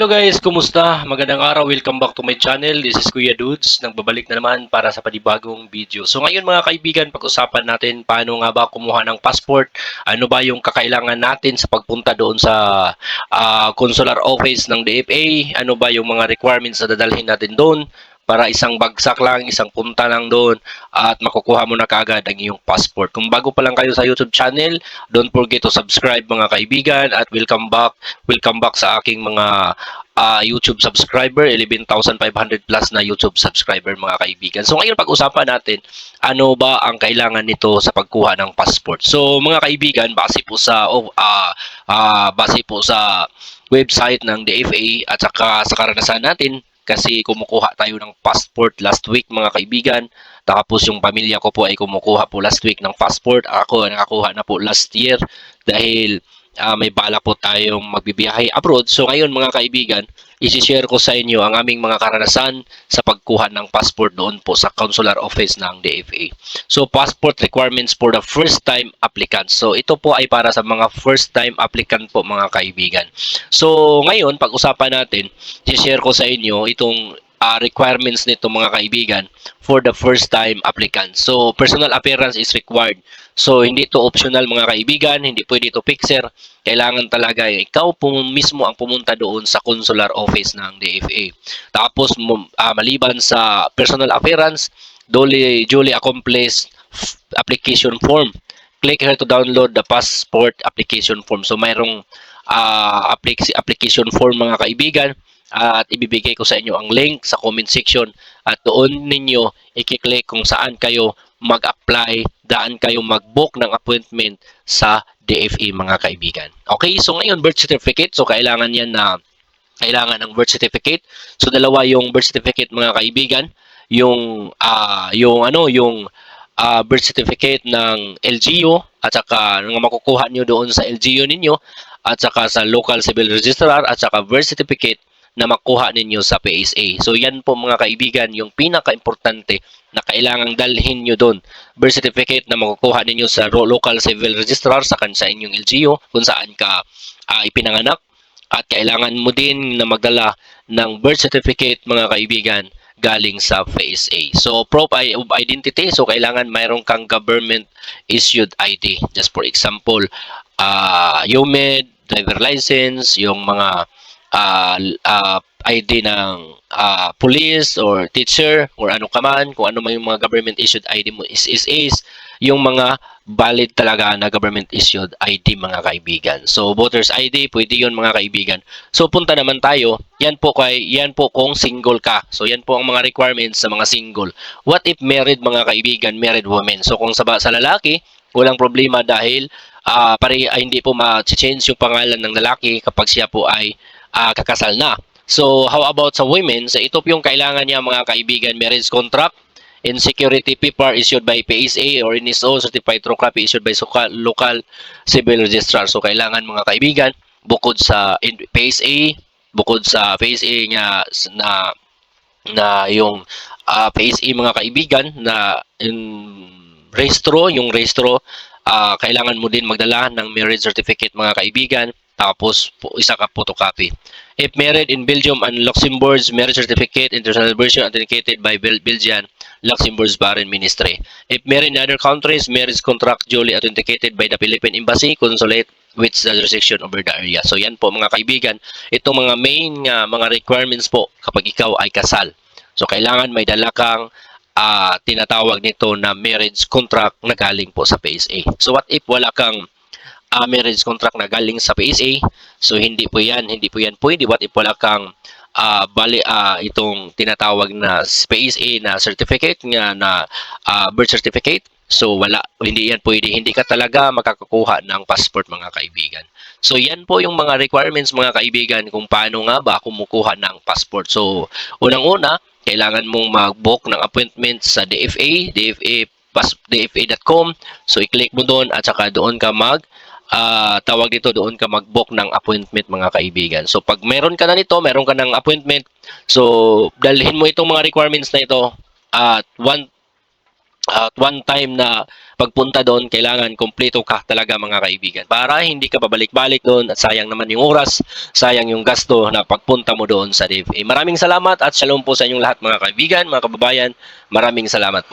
Hello guys, kumusta? Magandang araw, welcome back to my channel. This is Kuya Dudes, nagbabalik na naman para sa panibagong video. So ngayon mga kaibigan, pag-usapan natin paano nga ba kumuha ng passport, ano ba yung kakailangan natin sa pagpunta doon sa consular office ng DFA, ano ba yung mga requirements na dadalhin natin doon, para isang bagsak lang, isang punta lang doon at makukuha mo na kaagad ang iyong passport. Kung bago pa lang kayo sa YouTube channel, don't forget to subscribe mga kaibigan at welcome back sa aking mga YouTube subscriber, 11,500 plus na YouTube subscriber mga kaibigan. So ngayon pag-usapan natin ano ba ang kailangan nito sa pagkuha ng passport. So mga kaibigan, base po sa website ng DFA at saka sa karanasan natin, kasi kumukuha tayo ng passport last week mga kaibigan. Tapos yung pamilya ko po ay kumukuha po last week ng passport. Ako nakakuha na po last year dahil may bala po tayong magbibiyahe abroad. So ngayon mga kaibigan, isi-share ko sa inyo ang aming mga karanasan sa pagkuha ng passport doon po sa consular office ng DFA. So passport requirements for the first time applicants. So ito po ay para sa mga first time applicant po mga kaibigan. So ngayon pag-usapan natin, isi-share ko sa inyo itong requirements nito mga kaibigan for the first time applicant. So personal appearance is required. So hindi to optional mga kaibigan, hindi pwede to fixer. Kailangan talaga ikaw po mismo ang pumunta doon sa consular office ng DFA. Tapos maliban sa personal appearance, duly accomplished application form. Click here to download the passport application form. So mayroong application form mga kaibigan at ibibigay ko sa inyo ang link sa comment section at doon ninyo i-click kung saan kayo mag-apply, daan kayo mag-book ng appointment sa DFA mga kaibigan. Okay, so ngayon birth certificate. So kailangan ng birth certificate. So dalawa yung birth certificate mga kaibigan, yung birth certificate ng LGU at saka ng makukuha nyo doon sa LGU ninyo at saka sa local civil registrar at saka birth certificate na makuha ninyo sa PSA. So yan po mga kaibigan yung pinaka-importante na kailangang dalhin nyo doon. Birth certificate na makukuha ninyo sa local civil registrar sa inyong LGU kung saan ka ipinanganak, at kailangan mo din na magdala ng birth certificate mga kaibigan galing sa PSA. So proof of identity, so kailangan mayroon kang government issued ID. Just for example, UMED, driver license, yung mga ID ng police or teacher or ano ka man, kung ano man yung mga government issued ID mo is yung mga valid talaga na government issued ID mga kaibigan. So voters ID, pwede yun mga kaibigan. So punta naman tayo, yan po kung single ka. So yan po ang mga requirements sa mga single. What if married mga kaibigan, married women? So kung sa lalaki, walang problema dahil hindi po ma-change yung pangalan ng lalaki kapag siya po ay kakasal na. So, how about sa women? So, ito po yung kailangan niya mga kaibigan, marriage contract and security paper issued by PSA or NSO, certified true copy issued by local civil registrar. So, kailangan mga kaibigan, bukod sa PSA niya na yung PSA mga kaibigan na yung rehistro, kailangan mo din magdala ng marriage certificate mga kaibigan, tapos isa ka photocopy. If married in Belgium and Luxembourg, marriage certificate, international version authenticated by Belgian, Luxembourg Foreign Ministry. If married in other countries, marriage contract duly authenticated by the Philippine Embassy, Consulate, with the jurisdiction over the area. So yan po mga kaibigan, itong mga main mga requirements po kapag ikaw ay kasal. So kailangan may dala kang tinatawag nito na marriage contract na galing po sa PSA. So what if wala kang marriage contract na galing sa PSA? So hindi po yan pwede. What if wala kang itong tinatawag na PSA na certificate nga na birth certificate? So hindi yan pwede, hindi ka talaga makakakuha ng passport mga kaibigan. So yan po yung mga requirements mga kaibigan kung paano nga ba kumukuha ng passport. So unang-una, kailangan mong mag-book ng appointment sa DFA, dfa.com. So i-click mo doon at saka doon ka doon ka mag-book ng appointment mga kaibigan. So pag meron ka ng appointment, so dalhin mo itong mga requirements na ito at At one time na pagpunta doon, kailangan kumpleto ka talaga mga kaibigan. Para hindi ka babalik-balik doon at sayang naman yung oras, sayang yung gasto na pagpunta mo doon sa DFA. Maraming salamat at shalom po sa inyong lahat mga kaibigan, mga kababayan. Maraming salamat po.